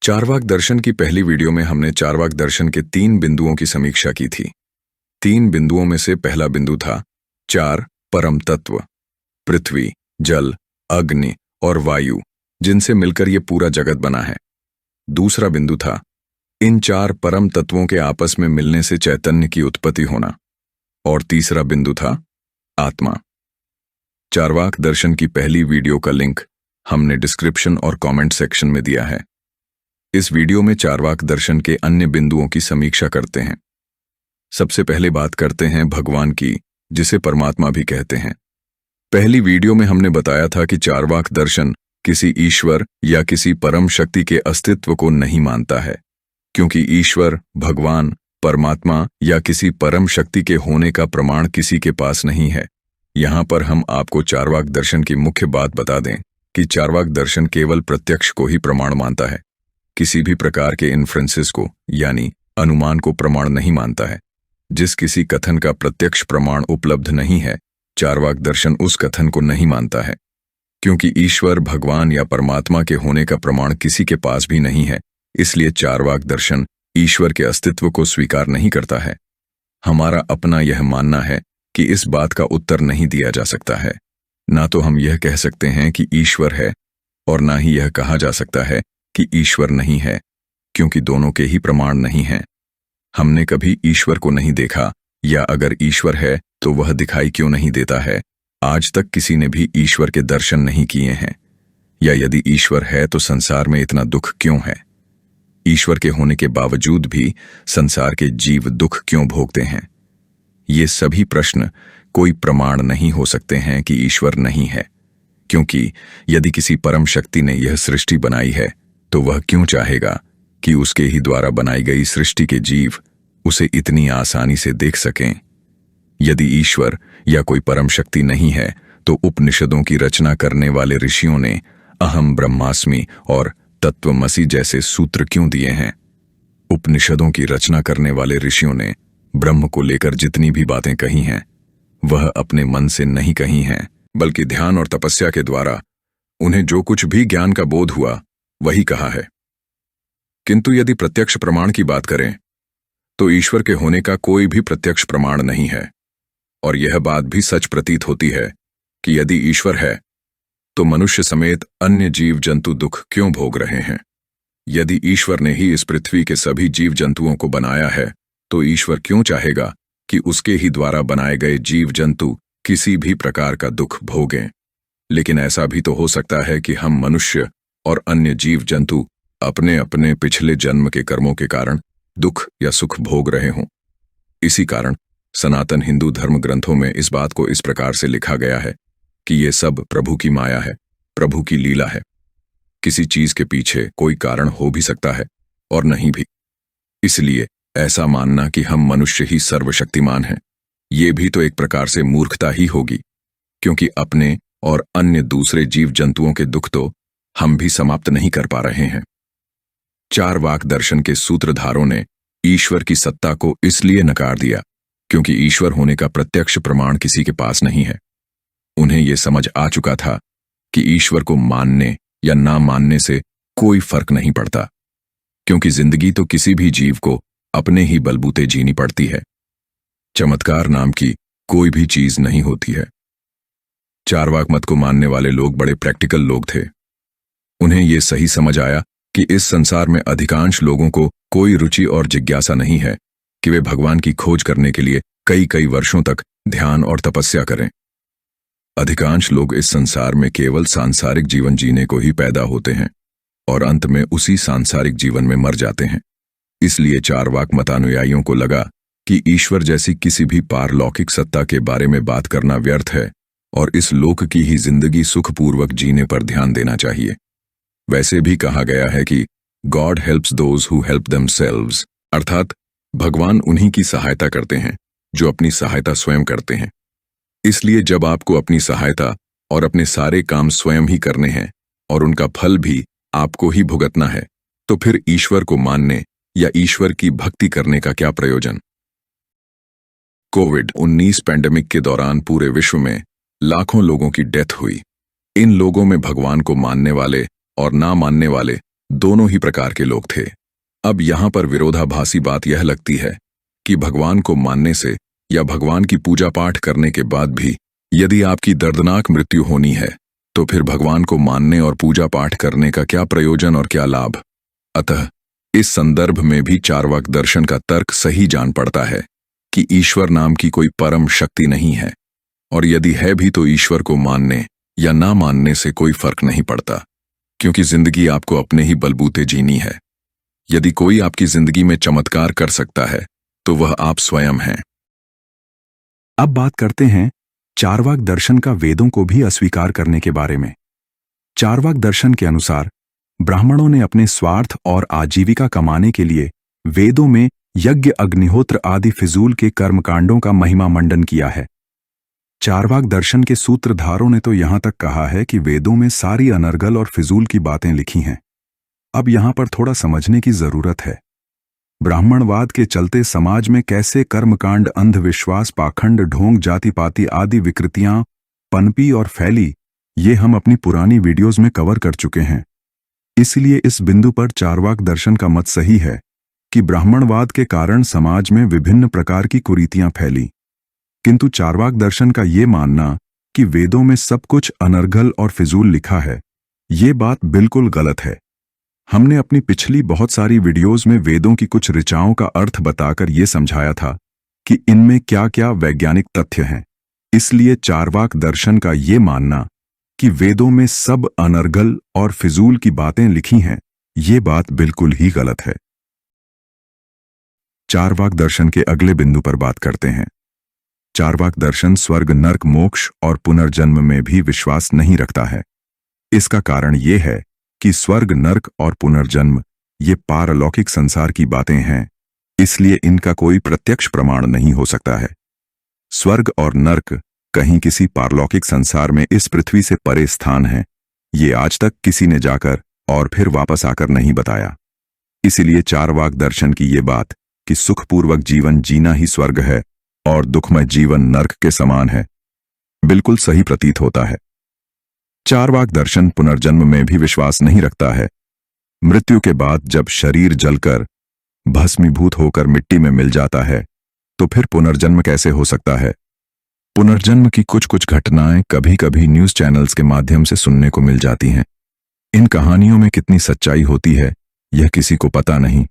चार्वाक दर्शन की पहली वीडियो में हमने चार्वाक दर्शन के 3 बिंदुओं की समीक्षा की थी। 3 बिंदुओं में से पहला बिंदु था 4 परम तत्व, पृथ्वी, जल, अग्नि और वायु, जिनसे मिलकर ये पूरा जगत बना है। दूसरा बिंदु था इन 4 परम तत्वों के आपस में मिलने से चैतन्य की उत्पत्ति होना। और तीसरा बिंदु था आत्मा। चार्वाक दर्शन की पहली वीडियो का लिंक हमने डिस्क्रिप्शन और कमेंट सेक्शन में दिया है। इस वीडियो में चार्वाक दर्शन के अन्य बिंदुओं की समीक्षा करते हैं। सबसे पहले बात करते हैं भगवान की, जिसे परमात्मा भी कहते हैं। पहली वीडियो में हमने बताया था कि चार्वाक दर्शन किसी ईश्वर या किसी परम शक्ति के अस्तित्व को नहीं मानता है, क्योंकि ईश्वर, भगवान, परमात्मा या किसी परम शक्ति के होने का प्रमाण किसी के पास नहीं है। यहां पर हम आपको चार्वाक दर्शन की मुख्य बात बता दें कि चार्वाक दर्शन केवल प्रत्यक्ष को ही प्रमाण मानता है, किसी भी प्रकार के इन्फ्रेंसेस को यानी अनुमान को प्रमाण नहीं मानता है। जिस किसी कथन का प्रत्यक्ष प्रमाण उपलब्ध नहीं है, चार्वाक दर्शन उस कथन को नहीं मानता है। क्योंकि ईश्वर, भगवान या परमात्मा के होने का प्रमाण किसी के पास भी नहीं है, इसलिए चार्वाक दर्शन ईश्वर के अस्तित्व को स्वीकार नहीं करता है। हमारा अपना यह मानना है कि इस बात का उत्तर नहीं दिया जा सकता है। ना तो हम यह कह सकते हैं कि ईश्वर है और ना ही यह कहा जा सकता है कि ईश्वर नहीं है, क्योंकि दोनों के ही प्रमाण नहीं हैं। हमने कभी ईश्वर को नहीं देखा, या अगर ईश्वर है तो वह दिखाई क्यों नहीं देता है। आज तक किसी ने भी ईश्वर के दर्शन नहीं किए हैं। या यदि ईश्वर है तो संसार में इतना दुख क्यों है? ईश्वर के होने के बावजूद भी संसार के जीव दुख क्यों भोगते हैं? ये सभी प्रश्न कोई प्रमाण नहीं हो सकते हैं कि ईश्वर नहीं है, क्योंकि यदि किसी परम शक्ति ने यह सृष्टि बनाई है तो वह क्यों चाहेगा कि उसके ही द्वारा बनाई गई सृष्टि के जीव उसे इतनी आसानी से देख सकें? यदि ईश्वर या कोई परम शक्ति नहीं है तो उपनिषदों की रचना करने वाले ऋषियों ने अहम ब्रह्मास्मि और तत्वमसि जैसे सूत्र क्यों दिए हैं? उपनिषदों की रचना करने वाले ऋषियों ने ब्रह्म को लेकर जितनी भी बातें कही हैं, वह अपने मन से नहीं कही हैं, बल्कि ध्यान और तपस्या के द्वारा उन्हें जो कुछ भी ज्ञान का बोध हुआ वही कहा है। किंतु यदि प्रत्यक्ष प्रमाण की बात करें तो ईश्वर के होने का कोई भी प्रत्यक्ष प्रमाण नहीं है। और यह बात भी सच प्रतीत होती है कि यदि ईश्वर है तो मनुष्य समेत अन्य जीव जंतु दुख क्यों भोग रहे हैं? यदि ईश्वर ने ही इस पृथ्वी के सभी जीव जंतुओं को बनाया है तो ईश्वर क्यों चाहेगा कि उसके ही द्वारा बनाए गए जीव जंतु किसी भी प्रकार का दुख भोगें? लेकिन ऐसा भी तो हो सकता है कि हम मनुष्य और अन्य जीव जंतु अपने अपने पिछले जन्म के कर्मों के कारण दुख या सुख भोग रहे हों। इसी कारण सनातन हिंदू धर्म ग्रंथों में इस बात को इस प्रकार से लिखा गया है कि ये सब प्रभु की माया है, प्रभु की लीला है। किसी चीज के पीछे कोई कारण हो भी सकता है और नहीं भी। इसलिए ऐसा मानना कि हम मनुष्य ही सर्वशक्तिमान हैं, ये भी तो एक प्रकार से मूर्खता ही होगी, क्योंकि अपने और अन्य दूसरे जीव जंतुओं के दुख तो हम भी समाप्त नहीं कर पा रहे हैं। चार्वाक दर्शन के सूत्रधारों ने ईश्वर की सत्ता को इसलिए नकार दिया क्योंकि ईश्वर होने का प्रत्यक्ष प्रमाण किसी के पास नहीं है। उन्हें यह समझ आ चुका था कि ईश्वर को मानने या ना मानने से कोई फर्क नहीं पड़ता, क्योंकि जिंदगी तो किसी भी जीव को अपने ही बलबूते जीनी पड़ती है। चमत्कार नाम की कोई भी चीज नहीं होती है। चार्वाक मत को मानने वाले लोग बड़े प्रैक्टिकल लोग थे। उन्हें यह सही समझ आया कि इस संसार में अधिकांश लोगों को कोई रुचि और जिज्ञासा नहीं है कि वे भगवान की खोज करने के लिए कई कई वर्षों तक ध्यान और तपस्या करें। अधिकांश लोग इस संसार में केवल सांसारिक जीवन जीने को ही पैदा होते हैं और अंत में उसी सांसारिक जीवन में मर जाते हैं। इसलिए चार्वाक मतानुयायियों को लगा कि ईश्वर जैसी किसी भी पारलौकिक सत्ता के बारे में बात करना व्यर्थ है और इस लोक की ही जिंदगी सुखपूर्वक जीने पर ध्यान देना चाहिए। वैसे भी कहा गया है कि God helps those who help themselves, अर्थात भगवान उन्हीं की सहायता करते हैं जो अपनी सहायता स्वयं करते हैं। इसलिए जब आपको अपनी सहायता और अपने सारे काम स्वयं ही करने हैं और उनका फल भी आपको ही भुगतना है, तो फिर ईश्वर को मानने या ईश्वर की भक्ति करने का क्या प्रयोजन? कोविड-19 पैंडेमिक के दौरान पूरे विश्व में लाखों लोगों की डेथ हुई। इन लोगों में भगवान को मानने वाले और ना मानने वाले दोनों ही प्रकार के लोग थे। अब यहां पर विरोधाभासी बात यह लगती है कि भगवान को मानने से या भगवान की पूजा पाठ करने के बाद भी यदि आपकी दर्दनाक मृत्यु होनी है तो फिर भगवान को मानने और पूजा पाठ करने का क्या प्रयोजन और क्या लाभ। अतः इस संदर्भ में भी चार्वाक दर्शन का तर्क सही जान पड़ता है कि ईश्वर नाम की कोई परम शक्ति नहीं है, और यदि है भी तो ईश्वर को मानने या ना मानने से कोई फर्क नहीं पड़ता, क्योंकि जिंदगी आपको अपने ही बलबूते जीनी है। यदि कोई आपकी जिंदगी में चमत्कार कर सकता है तो वह आप स्वयं हैं। अब बात करते हैं चार्वाक दर्शन का वेदों को भी अस्वीकार करने के बारे में। चार्वाक दर्शन के अनुसार ब्राह्मणों ने अपने स्वार्थ और आजीविका कमाने के लिए वेदों में यज्ञ, अग्निहोत्र आदि फिजूल के कर्मकांडों का महिमा मंडन किया है। चार्वाक दर्शन के सूत्रधारों ने तो यहां तक कहा है कि वेदों में सारी अनर्गल और फिजूल की बातें लिखी हैं। अब यहां पर थोड़ा समझने की जरूरत है। ब्राह्मणवाद के चलते समाज में कैसे कर्मकांड, अंधविश्वास, पाखंड, ढोंग, जाति पाति आदि विकृतियां पनपी और फैली, ये हम अपनी पुरानी वीडियोस में कवर कर चुके हैं। इसलिए इस बिंदु पर चार्वाक दर्शन का मत सही है कि ब्राह्मणवाद के कारण समाज में विभिन्न प्रकार की कुरीतियां फैली, किंतु चार्वाक दर्शन का ये मानना कि वेदों में सब कुछ अनर्गल और फिजूल लिखा है, ये बात बिल्कुल गलत है। हमने अपनी पिछली बहुत सारी वीडियोस में वेदों की कुछ ऋचाओं का अर्थ बताकर ये समझाया था कि इनमें क्या क्या वैज्ञानिक तथ्य हैं। इसलिए चार्वाक दर्शन का ये मानना कि वेदों में सब अनर्गल और फिजूल की बातें लिखी हैं, ये बात बिल्कुल ही गलत है। चार्वाक दर्शन के अगले बिंदु पर बात करते हैं। चार्वाक दर्शन स्वर्ग, नर्क, मोक्ष और पुनर्जन्म में भी विश्वास नहीं रखता है। इसका कारण ये है कि स्वर्ग, नर्क और पुनर्जन्म ये पारलौकिक संसार की बातें हैं, इसलिए इनका कोई प्रत्यक्ष प्रमाण नहीं हो सकता है। स्वर्ग और नर्क कहीं किसी पारलौकिक संसार में इस पृथ्वी से परे स्थान है, ये आज तक किसी ने जाकर और फिर वापस आकर नहीं बताया। इसीलिए चार्वाक दर्शन की ये बात कि सुखपूर्वक जीवन जीना ही स्वर्ग है और दुखमय जीवन नर्क के समान है, बिल्कुल सही प्रतीत होता है। चार्वाक दर्शन पुनर्जन्म में भी विश्वास नहीं रखता है। मृत्यु के बाद जब शरीर जलकर भस्मीभूत होकर मिट्टी में मिल जाता है तो फिर पुनर्जन्म कैसे हो सकता है। पुनर्जन्म की कुछ कुछ घटनाएं कभी कभी न्यूज चैनल्स के माध्यम से सुनने को मिल जाती हैं। इन कहानियों में कितनी सच्चाई होती है यह किसी को पता नहीं,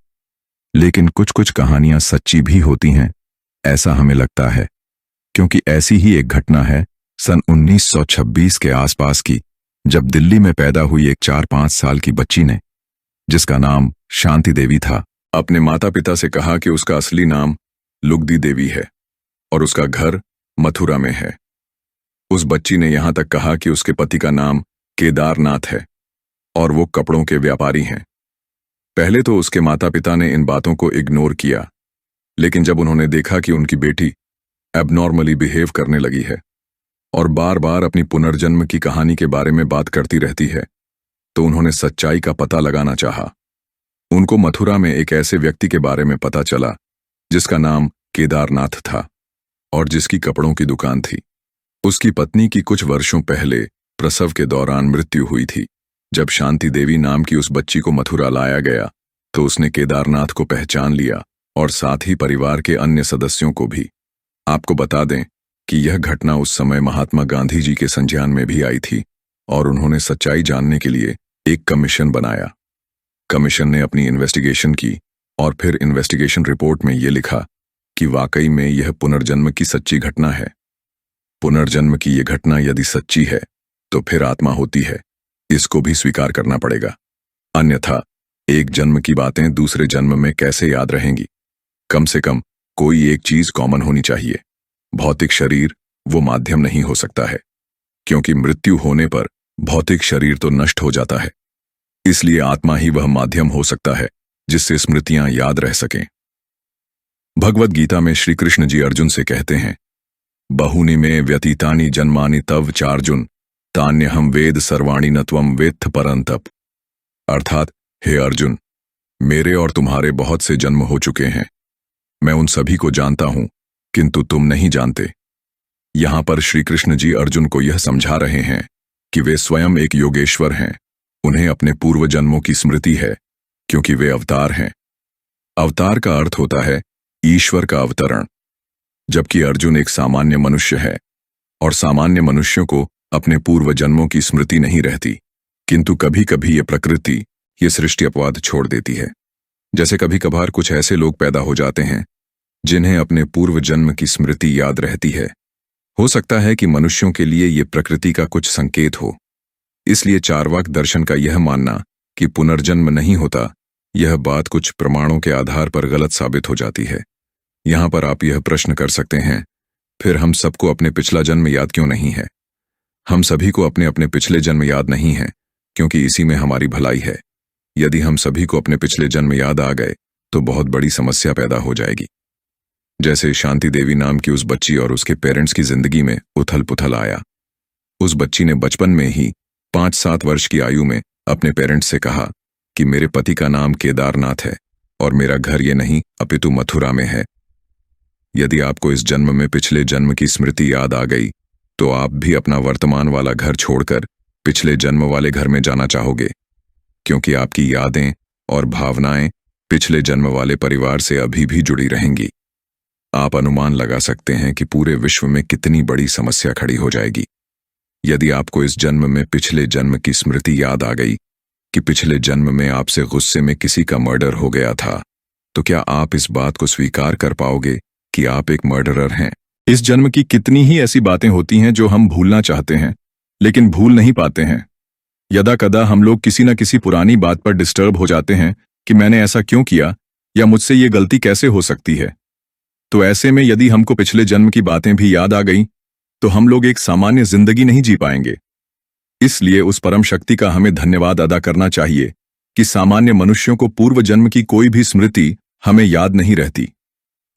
लेकिन कुछ कुछ कहानियां सच्ची भी होती हैं, ऐसा हमें लगता है, क्योंकि ऐसी ही एक घटना है सन 1926 के आसपास की, जब दिल्ली में पैदा हुई एक 4-5 साल की बच्ची ने, जिसका नाम शांति देवी था, अपने माता पिता से कहा कि उसका असली नाम लुगदी देवी है और उसका घर मथुरा में है। उस बच्ची ने यहां तक कहा कि उसके पति का नाम केदारनाथ है और वो कपड़ों के व्यापारी हैं। पहले तो उसके माता पिता ने इन बातों को इग्नोर किया, लेकिन जब उन्होंने देखा कि उनकी बेटी एबनॉर्मली बिहेव करने लगी है और बार बार अपनी पुनर्जन्म की कहानी के बारे में बात करती रहती है, तो उन्होंने सच्चाई का पता लगाना चाहा। उनको मथुरा में एक ऐसे व्यक्ति के बारे में पता चला जिसका नाम केदारनाथ था और जिसकी कपड़ों की दुकान थी। उसकी पत्नी की कुछ वर्षों पहले प्रसव के दौरान मृत्यु हुई थी। जब शांति देवी नाम की उस बच्ची को मथुरा लाया गया तो उसने केदारनाथ को पहचान लिया और साथ ही परिवार के अन्य सदस्यों को भी। आपको बता दें कि यह घटना उस समय महात्मा गांधी जी के संज्ञान में भी आई थी और उन्होंने सच्चाई जानने के लिए एक कमीशन बनाया। कमीशन ने अपनी इन्वेस्टिगेशन की और फिर इन्वेस्टिगेशन रिपोर्ट में यह लिखा कि वाकई में यह पुनर्जन्म की सच्ची घटना है। पुनर्जन्म की यह घटना यदि सच्ची है तो फिर आत्मा होती है, इसको भी स्वीकार करना पड़ेगा, अन्यथा एक जन्म की बातें दूसरे जन्म में कैसे याद रहेंगी। कम से कम कोई एक चीज कॉमन होनी चाहिए। भौतिक शरीर वो माध्यम नहीं हो सकता है, क्योंकि मृत्यु होने पर भौतिक शरीर तो नष्ट हो जाता है। इसलिए आत्मा ही वह माध्यम हो सकता है जिससे स्मृतियां याद रह सकें। भगवद गीता में श्री कृष्ण जी अर्जुन से कहते हैं, बहुनि में व्यतीतानि जन्मानि तव चार्जुन तान्यहम वेद सर्वाणि न त्वं वेत्थ परंतप। अर्थात, हे अर्जुन, मेरे और तुम्हारे बहुत से जन्म हो चुके हैं, मैं उन सभी को जानता हूं, किंतु तुम नहीं जानते। यहां पर श्री कृष्ण जी अर्जुन को यह समझा रहे हैं कि वे स्वयं एक योगेश्वर हैं, उन्हें अपने पूर्व जन्मों की स्मृति है, क्योंकि वे अवतार हैं। अवतार का अर्थ होता है ईश्वर का अवतरण, जबकि अर्जुन एक सामान्य मनुष्य है और सामान्य मनुष्यों को अपने पूर्व जन्मों की स्मृति नहीं रहती। किंतु कभी कभी ये प्रकृति, ये सृष्टि अपवाद छोड़ देती है। जैसे कभी कभार कुछ ऐसे लोग पैदा हो जाते हैं जिन्हें अपने पूर्व जन्म की स्मृति याद रहती है। हो सकता है कि मनुष्यों के लिए ये प्रकृति का कुछ संकेत हो। इसलिए चार्वाक दर्शन का यह मानना कि पुनर्जन्म नहीं होता, यह बात कुछ प्रमाणों के आधार पर गलत साबित हो जाती है। यहां पर आप यह प्रश्न कर सकते हैं, फिर हम सबको अपने पिछला जन्म याद क्यों नहीं है? हम सभी को अपने अपने पिछले जन्म याद नहीं है, क्योंकि इसी में हमारी भलाई है। यदि हम सभी को अपने पिछले जन्म याद आ गए तो बहुत बड़ी समस्या पैदा हो जाएगी। जैसे शांति देवी नाम की उस बच्ची और उसके पेरेंट्स की जिंदगी में उथल पुथल आया। उस बच्ची ने बचपन में ही 5-7 वर्ष की आयु में अपने पेरेंट्स से कहा कि मेरे पति का नाम केदारनाथ है और मेरा घर ये नहीं अपितु मथुरा में है। यदि आपको इस जन्म में पिछले जन्म की स्मृति याद आ गई तो आप भी अपना वर्तमान वाला घर छोड़कर पिछले जन्म वाले घर में जाना चाहोगे, क्योंकि आपकी यादें और भावनाएं पिछले जन्म वाले परिवार से अभी भी जुड़ी रहेंगी। आप अनुमान लगा सकते हैं कि पूरे विश्व में कितनी बड़ी समस्या खड़ी हो जाएगी। यदि आपको इस जन्म में पिछले जन्म की स्मृति याद आ गई कि पिछले जन्म में आपसे गुस्से में किसी का मर्डर हो गया था, तो क्या आप इस बात को स्वीकार कर पाओगे कि आप एक मर्डरर हैं? इस जन्म की कितनी ही ऐसी बातें होती हैं जो हम भूलना चाहते हैं लेकिन भूल नहीं पाते हैं। यदा कदा हम लोग किसी न किसी पुरानी बात पर डिस्टर्ब हो जाते हैं कि मैंने ऐसा क्यों किया या मुझसे ये गलती कैसे हो सकती है। तो ऐसे में यदि हमको पिछले जन्म की बातें भी याद आ गई तो हम लोग एक सामान्य जिंदगी नहीं जी पाएंगे। इसलिए उस परम शक्ति का हमें धन्यवाद अदा करना चाहिए कि सामान्य मनुष्यों को पूर्व जन्म की कोई भी स्मृति हमें याद नहीं रहती।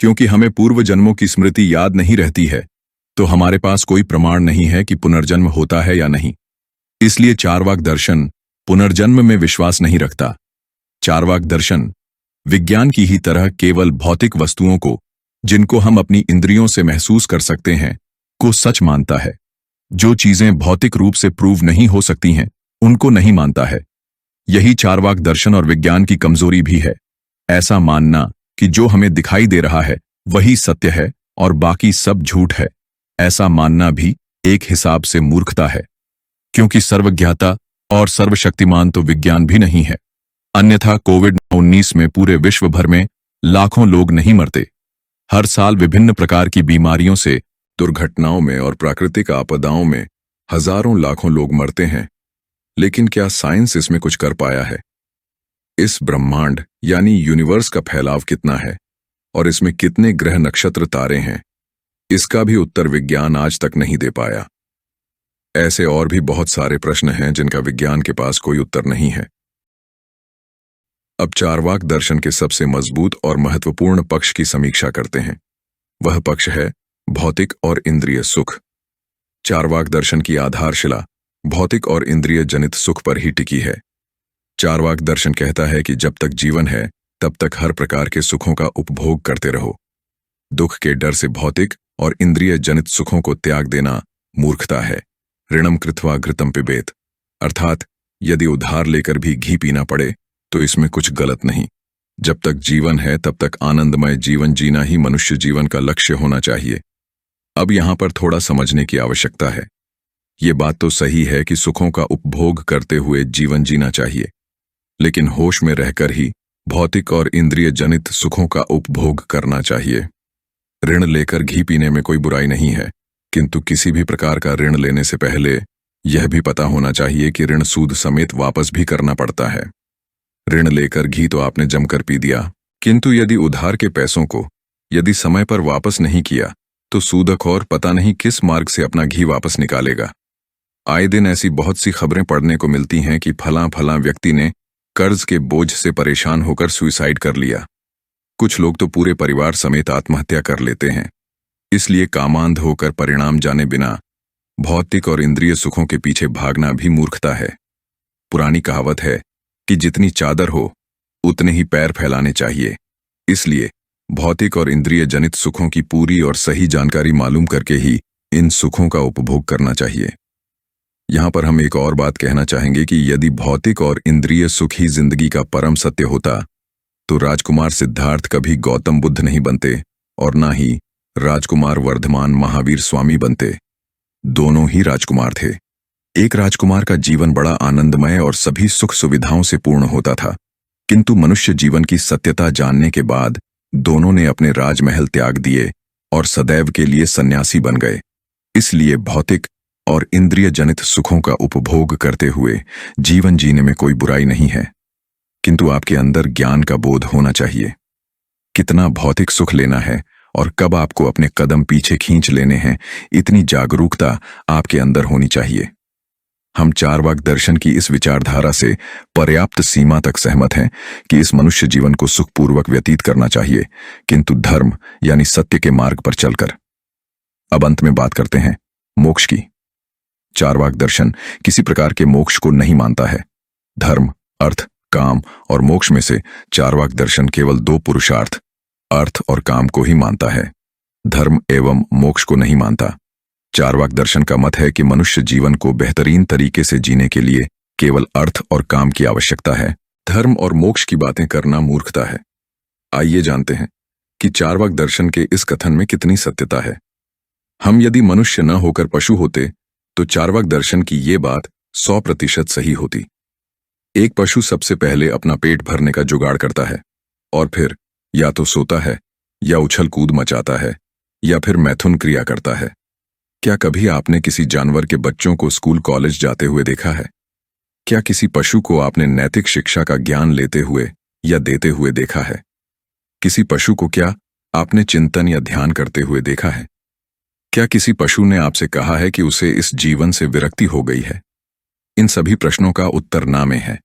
क्योंकि हमें पूर्व जन्मों की स्मृति याद नहीं रहती है तो हमारे पास कोई प्रमाण नहीं है कि पुनर्जन्म होता है या नहीं। इसलिए चार्वाक दर्शन पुनर्जन्म में विश्वास नहीं रखता। चार्वाक दर्शन विज्ञान की ही तरह केवल भौतिक वस्तुओं को, जिनको हम अपनी इंद्रियों से महसूस कर सकते हैं, को सच मानता है। जो चीजें भौतिक रूप से प्रूव नहीं हो सकती हैं उनको नहीं मानता है। यही चार्वाक दर्शन और विज्ञान की कमजोरी भी है। ऐसा मानना कि जो हमें दिखाई दे रहा है वही सत्य है और बाकी सब झूठ है, ऐसा मानना भी एक हिसाब से मूर्खता है। क्योंकि सर्वज्ञाता और सर्वशक्तिमान तो विज्ञान भी नहीं है। अन्यथा कोविड-19 में पूरे विश्व भर में लाखों लोग नहीं मरते। हर साल विभिन्न प्रकार की बीमारियों से, दुर्घटनाओं में और प्राकृतिक आपदाओं में हजारों लाखों लोग मरते हैं। लेकिन क्या साइंस इसमें कुछ कर पाया है? इस ब्रह्मांड यानी यूनिवर्स का फैलाव कितना है और इसमें कितने ग्रह नक्षत्र तारे हैं, इसका भी उत्तर विज्ञान आज तक नहीं दे पाया। ऐसे और भी बहुत सारे प्रश्न हैं जिनका विज्ञान के पास कोई उत्तर नहीं है। अब चार्वाक दर्शन के सबसे मजबूत और महत्वपूर्ण पक्ष की समीक्षा करते हैं। वह पक्ष है भौतिक और इंद्रिय सुख। चार्वाक दर्शन की आधारशिला भौतिक और इंद्रिय जनित सुख पर ही टिकी है। चार्वाक दर्शन कहता है कि जब तक जीवन है तब तक हर प्रकार के सुखों का उपभोग करते रहो। दुख के डर से भौतिक और इंद्रिय जनित सुखों को त्याग देना मूर्खता है। ऋणम कृत्वा घृतम पिबेत, अर्थात यदि उधार लेकर भी घी पीना पड़े तो इसमें कुछ गलत नहीं। जब तक जीवन है तब तक आनंदमय जीवन जीना ही मनुष्य जीवन का लक्ष्य होना चाहिए। अब यहां पर थोड़ा समझने की आवश्यकता है। ये बात तो सही है कि सुखों का उपभोग करते हुए जीवन जीना चाहिए, लेकिन होश में रहकर ही भौतिक और इंद्रिय जनित सुखों का उपभोग करना चाहिए। ऋण लेकर घी पीने में कोई बुराई नहीं है, किंतु किसी भी प्रकार का ऋण लेने से पहले यह भी पता होना चाहिए कि ऋण सूद समेत वापस भी करना पड़ता है। ऋण लेकर घी तो आपने जमकर पी दिया, किंतु यदि उधार के पैसों को यदि समय पर वापस नहीं किया तो सूदखोर पता नहीं किस मार्ग से अपना घी वापस निकालेगा। आए दिन ऐसी बहुत सी खबरें पढ़ने को मिलती हैं कि फलां व्यक्ति ने कर्ज के बोझ से परेशान होकर सुसाइड कर लिया। कुछ लोग तो पूरे परिवार समेत आत्महत्या कर लेते हैं। इसलिए कामांध होकर परिणाम जाने बिना भौतिक और इंद्रिय सुखों के पीछे भागना भी मूर्खता है। पुरानी कहावत है कि जितनी चादर हो उतने ही पैर फैलाने चाहिए। इसलिए भौतिक और इंद्रिय जनित सुखों की पूरी और सही जानकारी मालूम करके ही इन सुखों का उपभोग करना चाहिए। यहाँ पर हम एक और बात कहना चाहेंगे कि यदि भौतिक और इंद्रिय सुख ही जिंदगी का परम सत्य होता तो राजकुमार सिद्धार्थ कभी गौतम बुद्ध नहीं बनते और ना ही राजकुमार वर्धमान महावीर स्वामी बनते। दोनों ही राजकुमार थे। एक राजकुमार का जीवन बड़ा आनंदमय और सभी सुख सुविधाओं से पूर्ण होता था, किंतु मनुष्य जीवन की सत्यता जानने के बाद दोनों ने अपने राजमहल त्याग दिए और सदैव के लिए सन्यासी बन गए। इसलिए भौतिक और इंद्रिय जनित सुखों का उपभोग करते हुए जीवन जीने में कोई बुराई नहीं है, किंतु आपके अंदर ज्ञान का बोध होना चाहिए। कितना भौतिक सुख लेना है और कब आपको अपने कदम पीछे खींच लेने हैं, इतनी जागरूकता आपके अंदर होनी चाहिए। हम चारवाक दर्शन की इस विचारधारा से पर्याप्त सीमा तक सहमत हैं कि इस मनुष्य जीवन को सुखपूर्वक व्यतीत करना चाहिए, किंतु धर्म यानी सत्य के मार्ग पर चलकर। अब अंत में बात करते हैं मोक्ष की। चारवाक दर्शन किसी प्रकार के मोक्ष को नहीं मानता है। धर्म, अर्थ, काम और मोक्ष में से चारवाक दर्शन केवल दो पुरुषार्थ, अर्थ और काम को ही मानता है। धर्म एवं मोक्ष को नहीं मानता। चारवाक दर्शन का मत है कि मनुष्य जीवन को बेहतरीन तरीके से जीने के लिए केवल अर्थ और काम की आवश्यकता है। धर्म और मोक्ष की बातें करना मूर्खता है। आइए जानते हैं कि चारवाक दर्शन के इस कथन में कितनी सत्यता है। हम यदि मनुष्य न होकर पशु होते तो चारवाक दर्शन की ये बात 100% सही होती। एक पशु सबसे पहले अपना पेट भरने का जुगाड़ करता है और फिर या तो सोता है या उछल कूद मचाता है या फिर मैथुन क्रिया करता है। क्या कभी आपने किसी जानवर के बच्चों को स्कूल कॉलेज जाते हुए देखा है? क्या किसी पशु को आपने नैतिक शिक्षा का ज्ञान लेते हुए या देते हुए देखा है? किसी पशु को क्या आपने चिंतन या ध्यान करते हुए देखा है? क्या किसी पशु ने आपसे कहा है कि उसे इस जीवन से विरक्ति हो गई है? इन सभी प्रश्नों का उत्तर ना में है।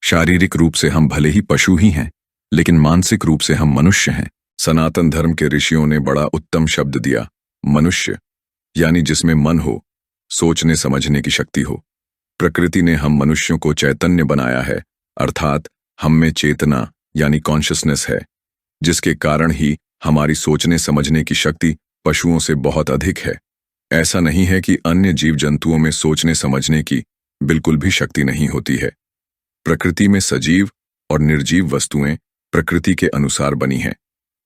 शारीरिक रूप से हम भले ही पशु ही हैं, लेकिन मानसिक रूप से हम मनुष्य हैं। सनातन धर्म के ऋषियों ने बड़ा उत्तम शब्द दिया, मनुष्य, यानी जिसमें मन हो, सोचने समझने की शक्ति हो। प्रकृति ने हम मनुष्यों को चैतन्य बनाया है, अर्थात हम में चेतना यानी कॉन्शियसनेस है, जिसके कारण ही हमारी सोचने समझने की शक्ति पशुओं से बहुत अधिक है। ऐसा नहीं है कि अन्य जीव जंतुओं में सोचने समझने की बिल्कुल भी शक्ति नहीं होती है। प्रकृति में सजीव और निर्जीव वस्तुएं प्रकृति के अनुसार बनी हैं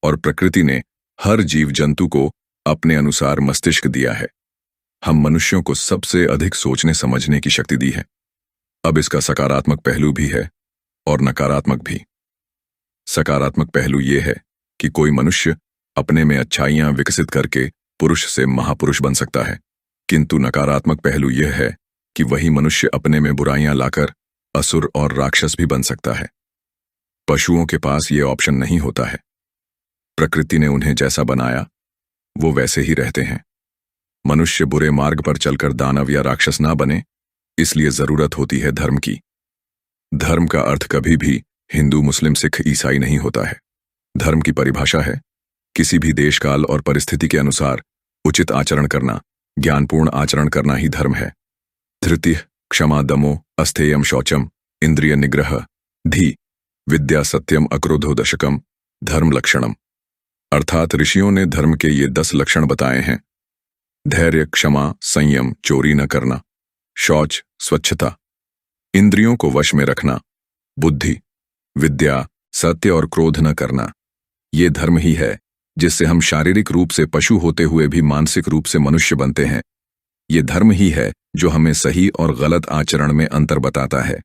और प्रकृति ने हर जीव जंतु को अपने अनुसार मस्तिष्क दिया है। हम मनुष्यों को सबसे अधिक सोचने समझने की शक्ति दी है। अब इसका सकारात्मक पहलू भी है और नकारात्मक भी। सकारात्मक पहलू यह है कि कोई मनुष्य अपने में अच्छाइयां विकसित करके पुरुष से महापुरुष बन सकता है, किंतु नकारात्मक पहलू यह है कि वही मनुष्य अपने में बुराइयां लाकर असुर और राक्षस भी बन सकता है। पशुओं के पास ये ऑप्शन नहीं होता है। प्रकृति ने उन्हें जैसा बनाया वो वैसे ही रहते हैं। मनुष्य बुरे मार्ग पर चलकर दानव या राक्षस ना बने, इसलिए जरूरत होती है धर्म की। धर्म का अर्थ कभी भी हिंदू, मुस्लिम, सिख, ईसाई नहीं होता है। धर्म की परिभाषा है किसी भी देश, काल और परिस्थिति के अनुसार उचित आचरण करना, ज्ञानपूर्ण आचरण करना ही धर्म है। धृति, क्षमा, दमो, अस्थेयम, शौचम, इंद्रिय निग्रह, धी, विद्या, सत्यम, अक्रोधो दशकम, धर्म लक्षणम। अर्थात ऋषियों ने धर्म के ये 10 लक्षण बताए हैं। धैर्य, क्षमा, संयम, चोरी न करना, शौच, स्वच्छता, इंद्रियों को वश में रखना, बुद्धि, विद्या, सत्य और क्रोध न करना। ये धर्म ही है जिससे हम शारीरिक रूप से पशु होते हुए भी मानसिक रूप से मनुष्य बनते हैं। ये धर्म ही है जो हमें सही और गलत आचरण में अंतर बताता है।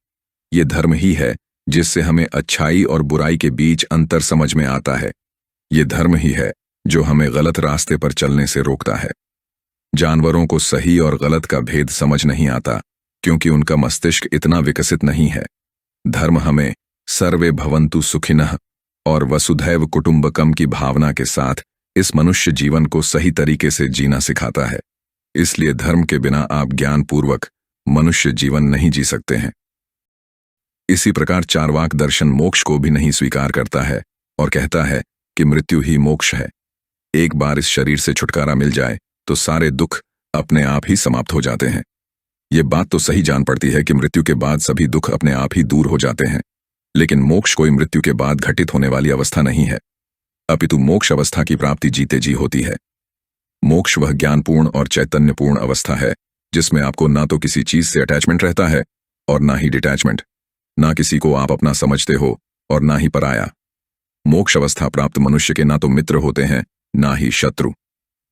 ये धर्म ही है जिससे हमें अच्छाई और बुराई के बीच अंतर समझ में आता है। ये धर्म ही है जो हमें गलत रास्ते पर चलने से रोकता है। जानवरों को सही और गलत का भेद समझ नहीं आता क्योंकि उनका मस्तिष्क इतना विकसित नहीं है। धर्म हमें सर्वे भवन्तु सुखिनः और वसुधैव कुटुंबकम की भावना के साथ इस मनुष्य जीवन को सही तरीके से जीना सिखाता है। इसलिए धर्म के बिना आप ज्ञानपूर्वक मनुष्य जीवन नहीं जी सकते हैं। इसी प्रकार चारवाक दर्शन मोक्ष को भी नहीं स्वीकार करता है और कहता है कि मृत्यु ही मोक्ष है। एक बार इस शरीर से छुटकारा मिल जाए तो सारे दुख अपने आप ही समाप्त हो जाते हैं। ये बात तो सही जान पड़ती है कि मृत्यु के बाद सभी दुख अपने आप ही दूर हो जाते हैं, लेकिन मोक्ष कोई मृत्यु के बाद घटित होने वाली अवस्था नहीं है, अपितु मोक्ष अवस्था की प्राप्ति जीते जी होती है। मोक्ष वह ज्ञानपूर्ण और चैतन्यपूर्ण अवस्था है जिसमें आपको ना तो किसी चीज से अटैचमेंट रहता है और ना ही डिटैचमेंट, ना किसी को आप अपना समझते हो और ना ही पराया। मोक्ष अवस्था प्राप्त मनुष्य के ना तो मित्र होते हैं ना ही शत्रु।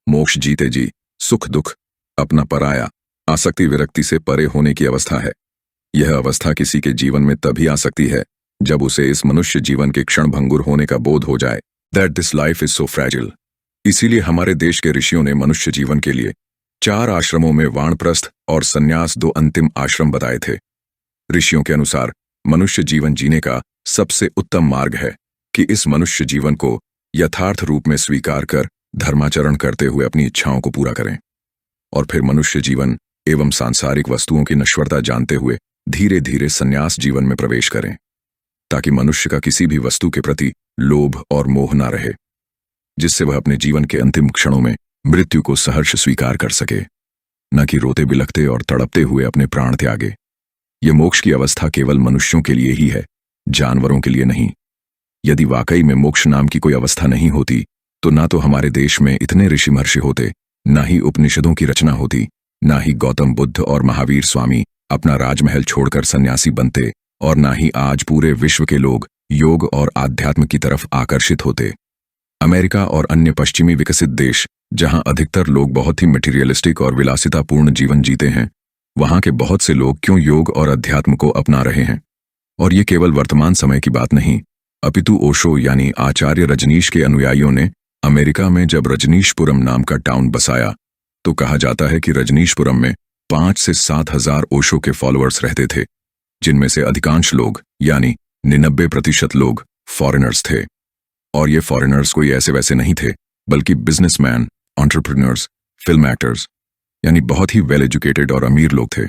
मोक्ष जीते जी सुख दुख, अपना पराया, आसक्ति विरक्ति से परे होने की अवस्था है। यह अवस्था किसी के जीवन में तभी आ सकती है जब उसे इस मनुष्य जीवन के क्षण भंगुर होने का बोध हो जाए, that this life is so fragile. इसीलिए हमारे देश के ऋषियों ने मनुष्य जीवन के लिए 4 आश्रमों में वानप्रस्थ और संन्यास 2 अंतिम आश्रम बताए थे। ऋषियों के अनुसार मनुष्य जीवन जीने का सबसे उत्तम मार्ग है कि इस मनुष्य जीवन को यथार्थ रूप में स्वीकार कर धर्माचरण करते हुए अपनी इच्छाओं को पूरा करें और फिर मनुष्य जीवन एवं सांसारिक वस्तुओं की नश्वरता जानते हुए धीरे धीरे संन्यास जीवन में प्रवेश करें, ताकि मनुष्य का किसी भी वस्तु के प्रति लोभ और मोह ना रहे, जिससे वह अपने जीवन के अंतिम क्षणों में मृत्यु को सहर्ष स्वीकार कर सके, न कि रोते बिलखते और तड़पते हुए अपने प्राण त्यागे। यह मोक्ष की अवस्था केवल मनुष्यों के लिए ही है, जानवरों के लिए नहीं। यदि वाकई में मोक्ष नाम की कोई अवस्था नहीं होती तो ना तो हमारे देश में इतने ऋषि महर्षि होते, ना ही उपनिषदों की रचना होती, ना ही गौतम बुद्ध और महावीर स्वामी अपना राजमहल छोड़कर सन्यासी बनते, और ना ही आज पूरे विश्व के लोग योग और आध्यात्म की तरफ आकर्षित होते। अमेरिका और अन्य पश्चिमी विकसित देश, जहां अधिकतर लोग बहुत ही मटीरियलिस्टिक और विलासितापूर्ण जीवन जीते हैं, वहां के बहुत से लोग क्यों योग और अध्यात्म को अपना रहे हैं। और ये केवल वर्तमान समय की बात नहीं, अपितु ओशो यानी आचार्य रजनीश के अनुयायियों ने अमेरिका में जब रजनीशपुरम नाम का टाउन बसाया तो कहा जाता है कि रजनीशपुरम में 5 से 7 हजार ओशो के फॉलोअर्स रहते थे, जिनमें से अधिकांश लोग यानी 99% लोग फॉरेनर्स थे। और ये फॉरेनर्स कोई ऐसे वैसे नहीं थे, बल्कि बिजनेसमैन, एंटरप्रेन्योर्स, फिल्म एक्टर्स, यानी बहुत ही वेल एजुकेटेड और अमीर लोग थे।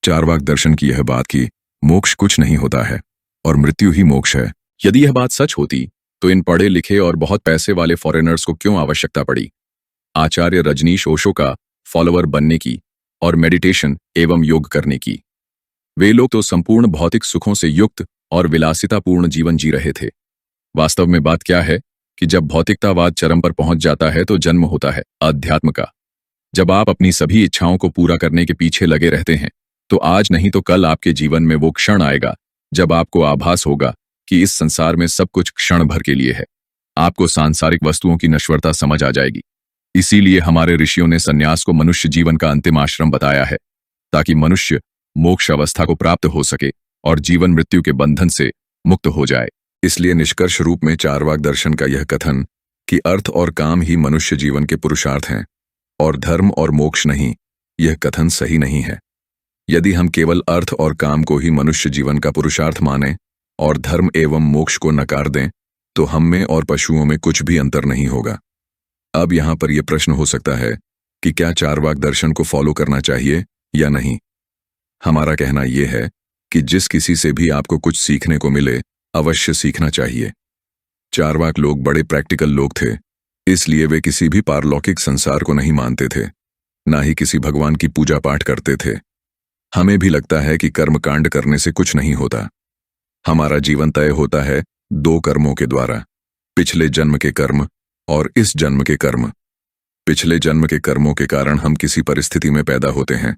चारवाक दर्शन की यह बात कि मोक्ष कुछ नहीं होता है और मृत्यु ही मोक्ष है, यदि यह बात सच होती तो इन पढ़े लिखे और बहुत पैसे वाले फॉरेनर्स को क्यों आवश्यकता पड़ी आचार्य रजनीश ओशो का फॉलोअर बनने की और मेडिटेशन एवं योग करने की। वे लोग तो संपूर्ण भौतिक सुखों से युक्त और विलासितापूर्ण जीवन जी रहे थे। वास्तव में बात क्या है कि जब भौतिकतावाद चरम पर पहुंच जाता है तो जन्म होता है अध्यात्म का। जब आप अपनी सभी इच्छाओं को पूरा करने के पीछे लगे रहते हैं तो आज नहीं तो कल आपके जीवन में वो क्षण आएगा जब आपको आभास होगा कि इस संसार में सब कुछ क्षण भर के लिए है। आपको सांसारिक वस्तुओं की नश्वरता समझ आ जाएगी। इसीलिए हमारे ऋषियों ने सन्यास को मनुष्य जीवन का अंतिम आश्रम बताया है, ताकि मनुष्य मोक्ष अवस्था को प्राप्त हो सके और जीवन मृत्यु के बंधन से मुक्त हो जाए। इसलिए निष्कर्ष रूप में चारवाक दर्शन का यह कथन कि अर्थ और काम ही मनुष्य जीवन के पुरुषार्थ हैं और धर्म और मोक्ष नहीं, यह कथन सही नहीं है। यदि हम केवल अर्थ और काम को ही मनुष्य जीवन का पुरुषार्थ माने और धर्म एवं मोक्ष को नकार दें तो हम में और पशुओं में कुछ भी अंतर नहीं होगा। अब यहां पर यह प्रश्न हो सकता है कि क्या चारवाक दर्शन को फॉलो करना चाहिए या नहीं। हमारा कहना यह है कि जिस किसी से भी आपको कुछ सीखने को मिले अवश्य सीखना चाहिए। चारवाक लोग बड़े प्रैक्टिकल लोग थे, इसलिए वे किसी भी पारलौकिक संसार को नहीं मानते थे, ना ही किसी भगवान की पूजा पाठ करते थे। हमें भी लगता है कि कर्मकांड करने से कुछ नहीं होता। हमारा जीवन तय होता है 2 कर्मों के द्वारा, पिछले जन्म के कर्म और इस जन्म के कर्म। पिछले जन्म के कर्मों के कारण हम किसी परिस्थिति में पैदा होते हैं,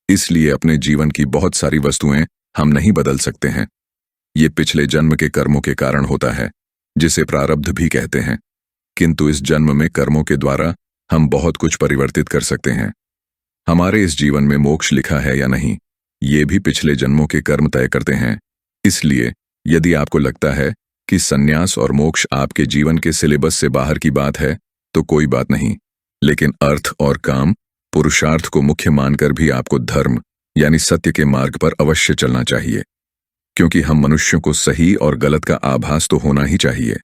इसलिए अपने जीवन की बहुत सारी वस्तुएं हम नहीं बदल सकते हैं। ये पिछले जन्म के कर्मों के कारण होता है, जिसे प्रारब्ध भी कहते हैं। किंतु इस जन्म में कर्मों के द्वारा हम बहुत कुछ परिवर्तित कर सकते हैं। हमारे इस जीवन में मोक्ष लिखा है या नहीं, ये भी पिछले जन्मों के कर्म तय करते हैं। इसलिए यदि आपको लगता है कि सन्यास और मोक्ष आपके जीवन के सिलेबस से बाहर की बात है तो कोई बात नहीं, लेकिन अर्थ और काम, पुरुषार्थ को मुख्य मानकर भी आपको धर्म यानी सत्य के मार्ग पर अवश्य चलना चाहिए, क्योंकि हम मनुष्यों को सही और गलत का आभास तो होना ही चाहिए।